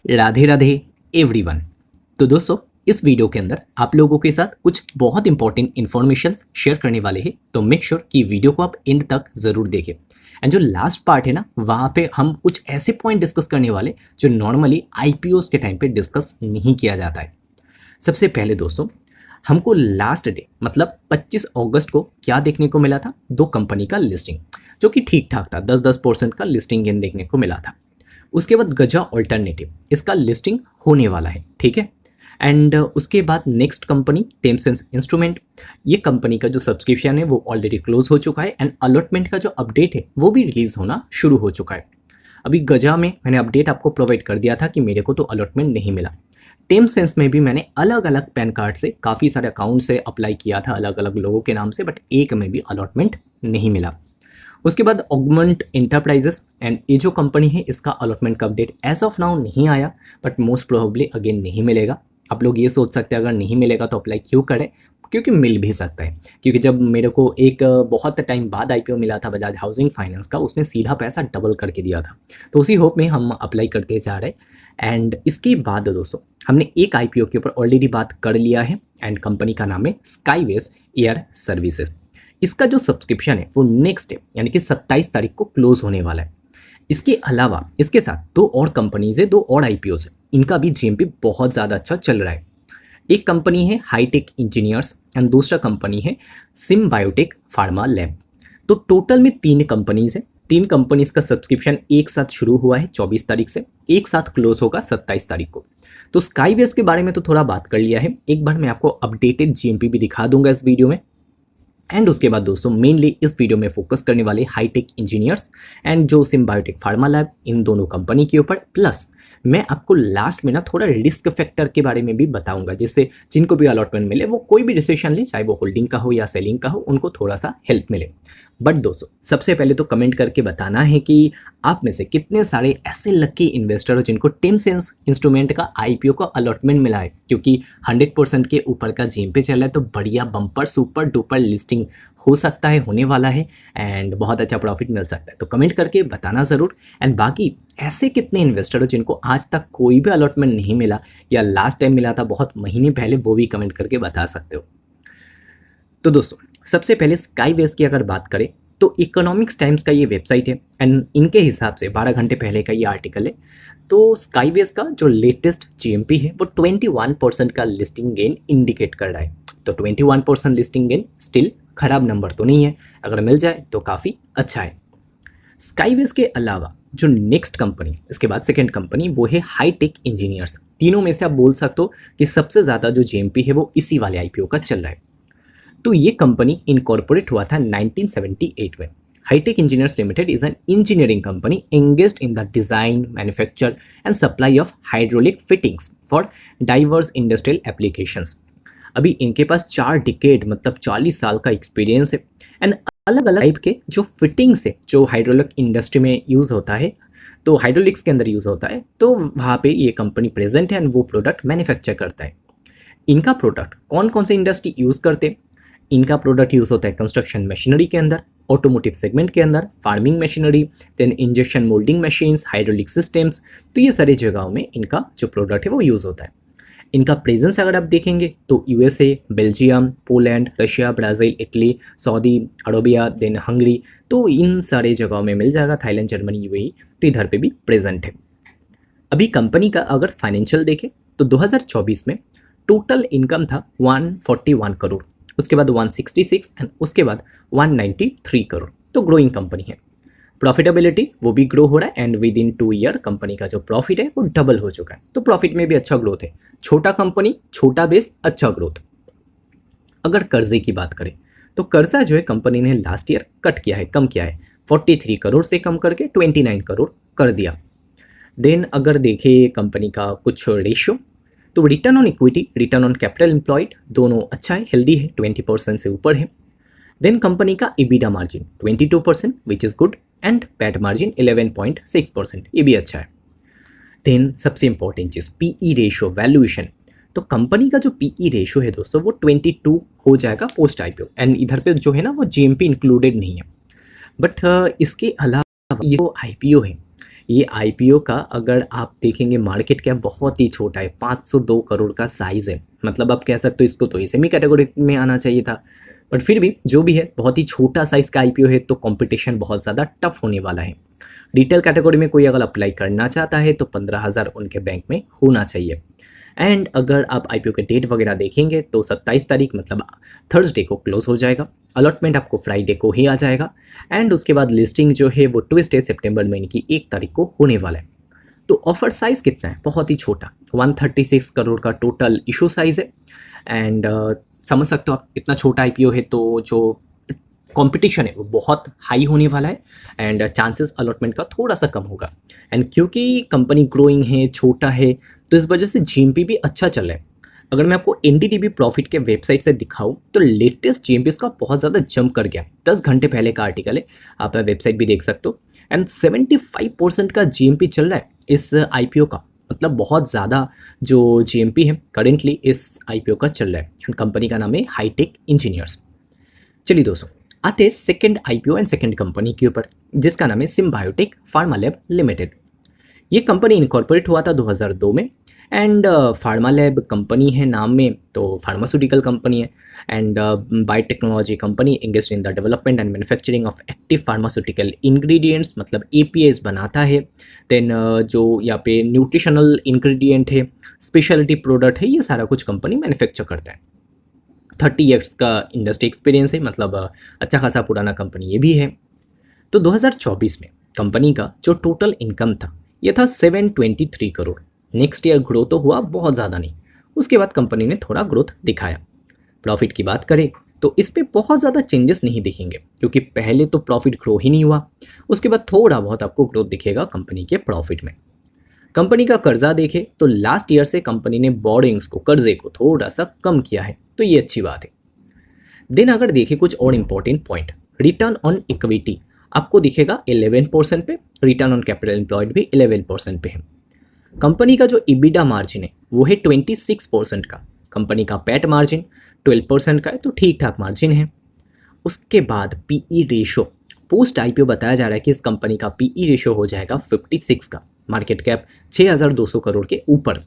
Radhe Radhe everyone. तो दोस्तों, इस वीडियो के अंदर आप लोगों के साथ कुछ बहुत इंपॉर्टेंट इन्फॉर्मेशन शेयर करने वाले हैं, तो मेक श्योर कि वीडियो को आप एंड तक ज़रूर देखें। एंड जो लास्ट पार्ट है ना, वहाँ पे हम कुछ ऐसे पॉइंट डिस्कस करने वाले जो नॉर्मली आईपीओस के टाइम पे डिस्कस नहीं किया जाता है। सबसे पहले दोस्तों, हमको लास्ट डे मतलब 25 अगस्त को क्या देखने को मिला था? दो कंपनी का लिस्टिंग, जो कि ठीक ठाक था, 10-10% का लिस्टिंग गेन देखने को मिला था। उसके बाद गजा ऑल्टरनेटिव, इसका लिस्टिंग होने वाला है, ठीक है। एंड उसके बाद नेक्स्ट कंपनी टेमसेंस इंस्ट्रूमेंट, ये कंपनी का जो सब्सक्रिप्शन है वो ऑलरेडी क्लोज हो चुका है एंड अलॉटमेंट का जो अपडेट है वो भी रिलीज होना शुरू हो चुका है। अभी गजा में मैंने अपडेट आपको प्रोवाइड कर दिया था कि मेरे को तो अलॉटमेंट नहीं मिला। टेमसेंस में भी मैंने अलग अलग पैन कार्ड से काफ़ी सारे अकाउंट से अप्लाई किया था अलग अलग लोगों के नाम से, बट एक में भी अलॉटमेंट नहीं मिला। उसके बाद ऑगमेंट एंटरप्राइजेस, एंड ये जो कंपनी है इसका अलॉटमेंट का अपडेट एज ऑफ नाउ नहीं आया, बट मोस्ट प्रोबेबली अगेन नहीं मिलेगा। आप लोग ये सोच सकते हैं अगर नहीं मिलेगा तो अप्लाई क्यों करें, क्योंकि मिल भी सकता है। क्योंकि जब मेरे को एक बहुत टाइम बाद आईपीओ मिला था बजाज हाउसिंग फाइनेंस का, उसने सीधा पैसा डबल करके दिया था, तो उसी होप में हम अप्लाई करते जा रहे हैं। एंड इसके बाद दोस्तों, हमने एक आईपीओ के ऊपर ऑलरेडी बात कर लिया है एंड कंपनी का नाम है स्काईवेज एयर सर्विसेज। इसका जो सब्सक्रिप्शन है वो नेक्स्ट डे यानी कि 27 तारीख को क्लोज होने वाला है। इसके अलावा इसके साथ दो और कंपनीज है, दो और आईपीओ है, इनका भी जीएमपी बहुत ज़्यादा अच्छा चल रहा है। एक कंपनी है हाईटेक इंजीनियर्स एंड दूसरा कंपनी है सिम्बायोटेक फार्मा लैब। तो टोटल में तीन कंपनीज है, तीन कंपनीज का सब्सक्रिप्शन एक साथ शुरू हुआ है 24 तारीख से, एक साथ क्लोज होगा 27 तारीख को। तो स्काईवेज के बारे में तो थोड़ा बात कर लिया है, एक बार मैं आपको अपडेटेड जीएमपी भी दिखा दूंगा इस वीडियो में। एंड उसके बाद दोस्तों मेनली इस वीडियो में फोकस करने वाले हाईटेक इंजीनियर्स एंड जो सिम्बायोटेक फार्मा लैब, इन दोनों कंपनी के ऊपर। प्लस मैं आपको लास्ट में ना थोड़ा रिस्क फैक्टर के बारे में भी बताऊंगा, जिससे जिनको भी अलॉटमेंट मिले वो कोई भी डिसीजन ले, चाहे वो होल्डिंग का हो या सेलिंग का हो, उनको थोड़ा सा हेल्प मिले। बट दोस्तों सबसे पहले तो कमेंट करके बताना है कि आप में से कितने सारे ऐसे लकी इन्वेस्टर हो जिनको टेमसेंस इंस्ट्रूमेंट का आईपीओ का अलॉटमेंट मिला है, क्योंकि 100% के ऊपर का जीएमपी चल रहा है, तो बढ़िया बम्पर सुपर डुपर लिस्टिंग हो सकता है, होने वाला है एंड बहुत अच्छा प्रॉफिट मिल सकता है। तो कमेंट करके बताना ज़रूर। एंड बाकी ऐसे कितने इन्वेस्टर हो जिनको आज तक कोई भी अलॉटमेंट नहीं मिला या लास्ट टाइम मिला था बहुत महीने पहले, वो भी कमेंट करके बता सकते हो। तो दोस्तों सबसे पहले स्काईवेज की अगर बात करें तो इकोनॉमिक्स टाइम्स का ये वेबसाइट है एंड इनके हिसाब से 12 घंटे पहले का ये आर्टिकल है। तो स्काईवेज का जो लेटेस्ट जीएमपी है वो 21% का लिस्टिंग गेन इंडिकेट कर रहा है। तो 21% लिस्टिंग गेन स्टिल खराब नंबर तो नहीं है, अगर मिल जाए तो काफ़ी अच्छा है। स्काईवेज के अलावा जो नेक्स्ट कंपनी, इसके बाद सेकेंड कंपनी, वो है हाईटेक इंजीनियर्स। तीनों में से आप बोल सकते हो कि सबसे ज़्यादा जो जीएमपी है वो इसी वाले आईपीओ का चल रहा है। तो ये कंपनी इनकॉर्पोरेट हुआ था 1978 में। Hitech Engineers Limited is an engineering company engaged in the design, manufacture and supply of hydraulic fittings for diverse industrial applications. अभी इनके पास 4 डिकेड मतलब 40 साल का एक्सपीरियंस है एंड अलग अलग टाइप के जो फिटिंग्स है जो हाइड्रोलिक इंडस्ट्री में यूज़ होता है, तो हाइड्रोलिक्स के अंदर यूज़ होता है, तो वहाँ पे ये कंपनी प्रेजेंट है एंड वो प्रोडक्ट मैन्युफैक्चर करता है। इनका प्रोडक्ट कौन कौन से इंडस्ट्री यूज़ करते हैं? इनका प्रोडक्ट यूज़ होता है कंस्ट्रक्शन मशीनरी के अंदर, ऑटोमोटिव सेगमेंट के अंदर, farming machinery, then injection moulding machines, hydraulic systems. तो ये सारी जगहों में इनका जो प्रोडक्ट है वो यूज़ होता है। इनका प्रेजेंस अगर आप देखेंगे तो USA, Belgium, Poland, Russia, Brazil, Italy, Saudi Arabia, then Hungary, तो इन सारे जगहों में मिल जाएगा। थाईलैंड, जर्मनी, यूएई, तो इधर पे भी प्रेजेंट है। अभी कंपनी का अगर फाइनेंशियल देखें तो 2024 में टोटल इनकम था 141 करोड़, उसके बाद 166 एंड उसके बाद 193 करोड़। तो ग्रोइंग कंपनी है। प्रॉफिटेबिलिटी वो भी ग्रो हो रहा है and with in 2 year company का जो प्रॉफिट है वो डबल हो चुका है। तो प्रॉफिट में भी अच्छा ग्रोथ है। छोटा कंपनी, छोटा बेस, अच्छा ग्रोथ। अगर कर्जे की बात करें तो कर्जा जो है कंपनी ने लास्ट ईयर कट किया है, कम किया है, 43 करोड़ से कम करके 29 करोड़ कर दिया। देन अगर देखें कंपनी का कुछ रेशियो, तो return on equity, return on capital employed दोनों अच्छा है, हेल्दी है, 20% से ऊपर है। देन कंपनी का EBITDA margin 22% which is good and PAT margin 11.6%, ये भी अच्छा है। देन सबसे इंपॉर्टेंट चीज़ पीई रेशियो, वैल्यूएशन। तो कंपनी का जो पीई रेशियो है दोस्तों वो 22 हो जाएगा पोस्ट आईपीओ एंड इधर पे जो है ना वो जीएमपी इंक्लूडेड नहीं है। बट इसके अलावा ये जो आईपीओ है ये आईपीओ का अगर आप देखेंगे मार्केट कैप बहुत ही छोटा है, 502 करोड़ का साइज़ है। मतलब आप कह सकते हो इसको तो एसएमई कैटेगरी में आना चाहिए था, बट फिर भी जो भी है बहुत ही छोटा साइज़ का आईपीओ है, तो कंपटीशन बहुत ज़्यादा टफ होने वाला है। रिटेल कैटेगरी में कोई अगर अप्लाई करना चाहता है तो 15,000 उनके बैंक में होना चाहिए। एंड अगर आप आईपीओ के डेट वगैरह देखेंगे तो 27 तारीख मतलब थर्सडे को क्लोज हो जाएगा। अलॉटमेंट आपको फ्राइडे को ही आ जाएगा एंड उसके बाद लिस्टिंग जो है वो ट्यूसडे सितंबर महीने की 1 तारीख को होने वाला है। तो ऑफर साइज़ कितना है? बहुत ही छोटा, 136 करोड़ का टोटल इशू साइज़ है। एंड समझ सकते हो आप, इतना छोटा आईपीओ है तो जो कंपटीशन है वो बहुत हाई होने वाला है एंड चांसेस अलॉटमेंट का थोड़ा सा कम होगा। एंड क्योंकि कंपनी ग्रोइंग है, छोटा है, तो इस वजह से जीएमपी भी अच्छा चल रहा है। अगर मैं आपको एनडीटीवी प्रॉफिट के वेबसाइट से दिखाऊं तो लेटेस्ट जीएमपी इसका बहुत ज़्यादा जंप कर गया। 10 घंटे पहले का आर्टिकल है, आप वेबसाइट भी देख सकते हो। एंड 75% का जीएमपी चल रहा है इस आईपीओ का। मतलब बहुत ज़्यादा जो जीएमपी है करेंटली इस आईपीओ का चल रहा है। एंड कंपनी का नाम है हाईटेक इंजीनियर्स। चलिए दोस्तों, आते हैं second IPO and second company के ऊपर, जिसका नाम है सिम्बायोटेक फार्मा लैब लिमिटेड। ये कंपनी इनकॉर्पोरेट हुआ था 2002 में। एंड फार्मा लैब कंपनी है नाम में, तो फार्मास्यूटिकल कंपनी है। And biotechnology company engaged in the development and manufacturing of active pharmaceutical ingredients, मतलब एपीआईज बनाता है। देन जो यहाँ पे न्यूट्रिशनल इंग्रेडिएंट है, स्पेशलिटी प्रोडक्ट है, ये सारा कुछ कंपनी मैन्युफैक्चर करता है। 30 ईयर्स का इंडस्ट्री एक्सपीरियंस है, मतलब अच्छा खासा पुराना कंपनी ये भी है। तो 2024 में कंपनी का जो टोटल इनकम था ये था 723 करोड़। नेक्स्ट ईयर ग्रो तो हुआ बहुत ज़्यादा नहीं, उसके बाद कंपनी ने थोड़ा ग्रोथ दिखाया। प्रॉफिट की बात करें तो इस पर बहुत ज़्यादा चेंजेस नहीं दिखेंगे, क्योंकि पहले तो प्रॉफिट ग्रो ही नहीं हुआ, उसके बाद थोड़ा बहुत आपको ग्रोथ दिखेगा कंपनी के प्रॉफिट में। कंपनी का कर्जा देखें तो लास्ट ईयर से कंपनी ने बोरिंग्स को, कर्जे को थोड़ा सा कम किया है, तो ये अच्छी बात है। देन अगर देखें कुछ और important point, return on equity आपको दिखेगा 11% पे, रिटर्न ऑन कैपिटल एम्प्लॉयड भी 11% पे है। कंपनी का जो इबिडा मार्जिन है वो है 26% का। कंपनी का पैट मार्जिन 12% का है, तो ठीक ठाक मार्जिन है। उसके बाद पीई रेशो, पोस्ट आईपीओ बताया जा रहा है कि इस कंपनी का पीई रेशो हो जाएगा 56 का। मार्केट कैप 6,200 करोड़ के ऊपर,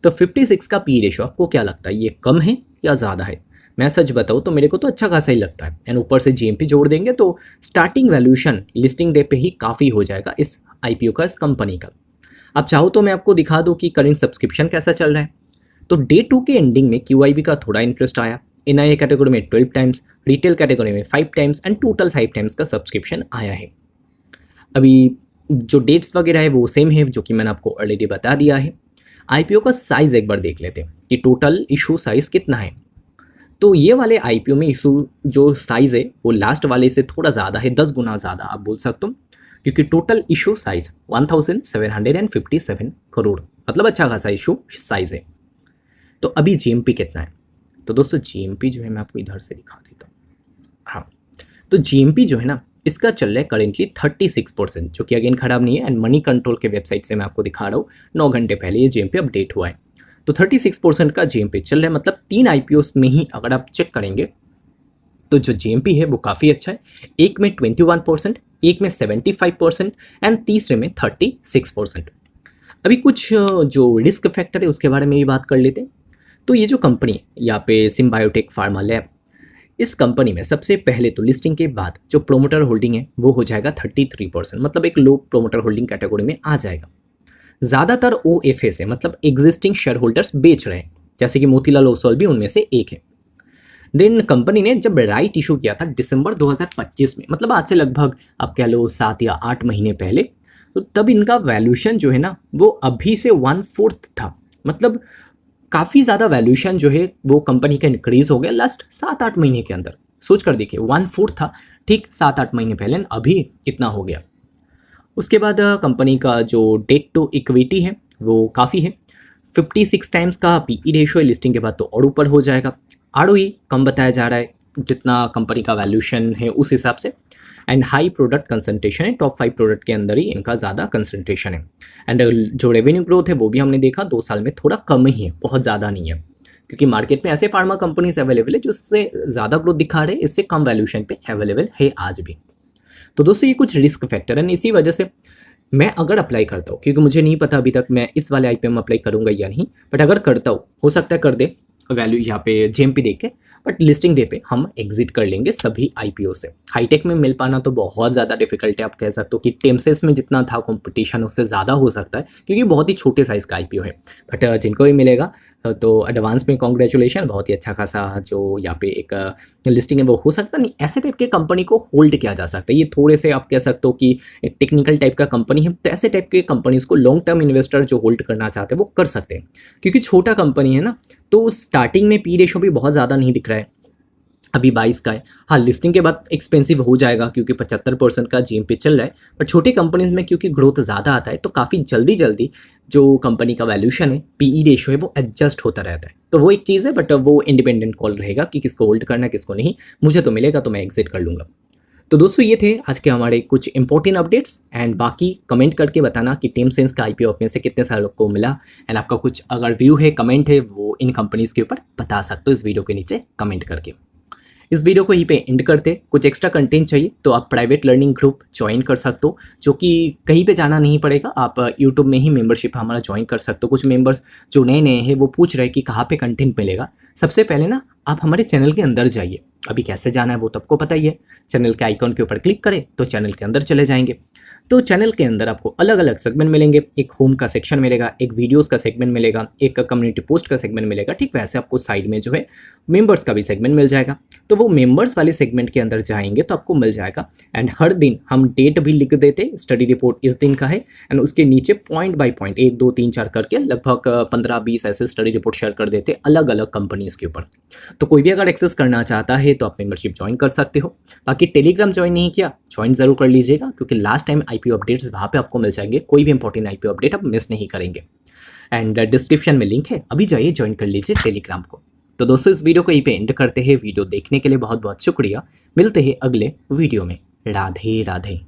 तो 56 का पी रेशो आपको क्या लगता है, ये कम है या ज़्यादा है? मैं सच बताऊँ तो मेरे को तो अच्छा खासा ही लगता है। एंड ऊपर से जीएमपी जोड़ देंगे तो स्टार्टिंग वैल्यूएशन लिस्टिंग डे पे ही काफ़ी हो जाएगा इस आईपीओ का, इस कंपनी का। आप चाहो तो मैं आपको दिखा दूँ कि करेंट सब्सक्रिप्शन कैसा चल रहा है। तो डे 2 के एंडिंग में क्यूआईबी का थोड़ा इंटरेस्ट आया। एनआईए कैटेगरी में 12 टाइम्स, रिटेल कैटेगरी में 5 टाइम्स एंड टोटल 5 टाइम्स का सब्सक्रिप्शन आया है। अभी जो डेट्स वगैरह है वो सेम है, जो कि मैंने आपको ऑलरेडी बता दिया है। आईपीओ का साइज़ एक बार देख लेते हैं कि टोटल इशू साइज़ कितना है। तो ये वाले आईपीओ में इशू जो साइज़ है वो लास्ट वाले से थोड़ा ज़्यादा है, 10 गुना ज़्यादा आप बोल सकते हो, क्योंकि टोटल इशू साइज़ 1757 करोड़, मतलब अच्छा खासा इशू साइज़ है। तो अभी जीएमपी कितना है? तो दोस्तों जीएमपी जो है मैं आपको इधर से दिखा देता हूँ। हाँ, तो जीएमपी जो है ना इसका चल रहा है करेंटली 36%, जो कि अगेन खराब नहीं है। एंड मनी कंट्रोल के वेबसाइट से मैं आपको दिखा रहा हूँ, 9 घंटे पहले ये जीएमपी अपडेट हुआ है। तो 36% का जीएमपी चल रहा है, मतलब 3 आईपीओस में ही अगर आप चेक करेंगे तो जो जीएमपी है वो काफ़ी अच्छा है। एक में 21%, एक में 75% एंड तीसरे में 36%। अभी कुछ जो रिस्क फैक्टर है उसके बारे में भी बात कर लेते हैं। तो ये जो कंपनी है यहाँ पे सिम्बायोटेक फार्मा लैब, इस कंपनी में सबसे पहले तो लिस्टिंग के बाद जो प्रोमोटर होल्डिंग है वो हो जाएगा 33%, मतलब एक लो प्रोमोटर होल्डिंग कैटेगरी में आ जाएगा। ज़्यादातर ओएफएस है, मतलब एग्जिस्टिंग शेयर होल्डर्स बेच रहे हैं, जैसे कि मोतीलाल ओसवाल भी उनमें से एक है। देन कंपनी ने जब राइट इशू किया था दिसंबर 2025 में, मतलब आज से लगभग आप कह लो 7 या 8 महीने पहले, तो तब इनका वैल्यूशन जो है ना वो अभी से 1/4 था। मतलब काफ़ी ज़्यादा वैल्यूशन जो है वो कंपनी का इंक्रीज हो गया लास्ट 7-8 महीने के अंदर। सोच कर देखिए, 1/4 था ठीक 7-8 महीने पहले, अभी इतना हो गया। उसके बाद कंपनी का जो डेट टू इक्विटी है वो काफ़ी है, 56 टाइम्स का पीई रेशियो है। लिस्टिंग के बाद तो और ऊपर हो जाएगा। आरओई कम बताया जा रहा है जितना कंपनी का वैल्यूशन है उस हिसाब से। एंड हाई प्रोडक्ट कंसंट्रेशन है, टॉप 5 प्रोडक्ट के अंदर ही इनका ज़्यादा कंसंट्रेशन है। एंड जो रेवेन्यू ग्रोथ है वो भी हमने देखा 2 साल में थोड़ा कम ही है, बहुत ज़्यादा नहीं है, क्योंकि मार्केट में ऐसे फार्मा कंपनीज अवेलेबल है जो उससे ज़्यादा ग्रोथ दिखा रहे हैं, इससे कम वैल्यूशन पे अवेलेबल है आज भी। तो दोस्तों ये कुछ रिस्क फैक्टर है, इसी वजह से मैं अगर अप्लाई करता हूँ, क्योंकि मुझे नहीं पता अभी तक मैं इस वाले आईपीओ में अप्लाई करूँगा या नहीं, बट अगर करता हूँ हो सकता है कर दे वैल्यू यहाँ पे जेएमपी देख के, बट लिस्टिंग डे पे हम एग्जिट कर लेंगे सभी आईपीओ से। हाईटेक में मिल पाना तो बहुत ज़्यादा डिफिकल्ट है, आप कह सकते हो कि टेमसेस में जितना था कंपटीशन उससे ज़्यादा हो सकता है, क्योंकि बहुत ही छोटे साइज़ का आईपीओ है। बट जिनको भी मिलेगा तो एडवांस में कॉन्ग्रेचुलेशन, बहुत ही अच्छा खासा जो यहाँ पे एक लिस्टिंग है वो हो सकता नहीं। ऐसे टाइप के कंपनी को होल्ड किया जा सकता है, ये थोड़े से आप कह सकते हो कि एक टेक्निकल टाइप का कंपनी है, तो ऐसे टाइप के कंपनीज को लॉन्ग टर्म इन्वेस्टर जो होल्ड करना चाहते हैं वो कर सकते हैं, क्योंकि छोटा कंपनी है ना, तो स्टार्टिंग में पी रेशो भी बहुत ज़्यादा नहीं दिख रहा है, अभी 22 का है। हाँ, लिस्टिंग के बाद एक्सपेंसिव हो जाएगा क्योंकि 75% का जीएमपी चल रहा है, बट छोटी कंपनीज में क्योंकि ग्रोथ ज़्यादा आता है तो काफ़ी जल्दी जल्दी जो कंपनी का वैल्यूशन है, पीई रेशो है, वो एडजस्ट होता रहता है। तो वो एक चीज़ है, बट वो इंडिपेंडेंट कॉल रहेगा कि किसको होल्ड करना है किसको नहीं। मुझे तो मिलेगा तो मैं एग्जिट कर लूँगा। तो दोस्तों ये थे आज के हमारे कुछ इंपॉर्टेंट अपडेट्स, एंड बाकी कमेंट करके बताना कि टेमसेंस का आईपीओ में से कितने सारे लोग को मिला, एंड आपका कुछ अगर व्यू है, कमेंट है, वो इन कंपनीज़ के ऊपर बता सकते हो इस वीडियो के नीचे कमेंट करके। इस वीडियो को यहीं पे एंड करते। कुछ एक्स्ट्रा कंटेंट चाहिए तो आप प्राइवेट लर्निंग ग्रुप ज्वाइन कर सकते हो, जो कि कहीं पे जाना नहीं पड़ेगा, आप यूट्यूब में ही मेंबरशिप हमारा ज्वाइन कर सकते हो। कुछ मेंबर्स जो नए नए हैं वो पूछ रहे हैं कि कहाँ पे कंटेंट मिलेगा। सबसे पहले ना आप हमारे चैनल के अंदर जाइए, अभी कैसे जाना है वो तो आपको पता ही है। चैनल के आइकॉन के ऊपर क्लिक करें तो चैनल के अंदर चले जाएंगे। तो चैनल के अंदर आपको अलग अलग सेगमेंट मिलेंगे, एक होम का सेक्शन मिलेगा, एक वीडियोस का सेगमेंट मिलेगा, एक कम्युनिटी पोस्ट का सेगमेंट मिलेगा। ठीक वैसे आपको साइड में जो है मेंबर्स का भी सेगमेंट मिल जाएगा। तो वो मेंबर्स वाले सेगमेंट के अंदर जाएंगे तो आपको मिल जाएगा, एंड हर दिन हम डेट भी लिख देते, स्टडी रिपोर्ट इस दिन का है, एंड उसके नीचे पॉइंट बाय पॉइंट 1 2 3 4 करके लगभग 15-20 ऐसे स्टडी रिपोर्ट शेयर कर देते अलग अलग कंपनीज के ऊपर। तो कोई भी अगर एक्सेस करना चाहता है तो आप मेंबरशिप ज्वाइन कर सकते हो। बाकी टेलीग्राम ज्वाइन नहीं किया, ज्वाइन जरूर कर लीजिएगा, क्योंकि लास्ट टाइम आईपीओ अपडेट्स वहाँ पे आपको मिल जाएंगे, कोई भी इंपॉर्टेंट आईपीओ अपडेट आप मिस नहीं करेंगे। एंड डिस्क्रिप्शन में लिंक है, अभी जाइए ज्वाइन कर लीजिए टेलीग्राम को। तो दोस्तों इस वीडियो को यहीं पे एंड करते हैं। वीडियो देखने के लिए बहुत बहुत शुक्रिया। मिलते हैं अगले वीडियो में। राधे राधे।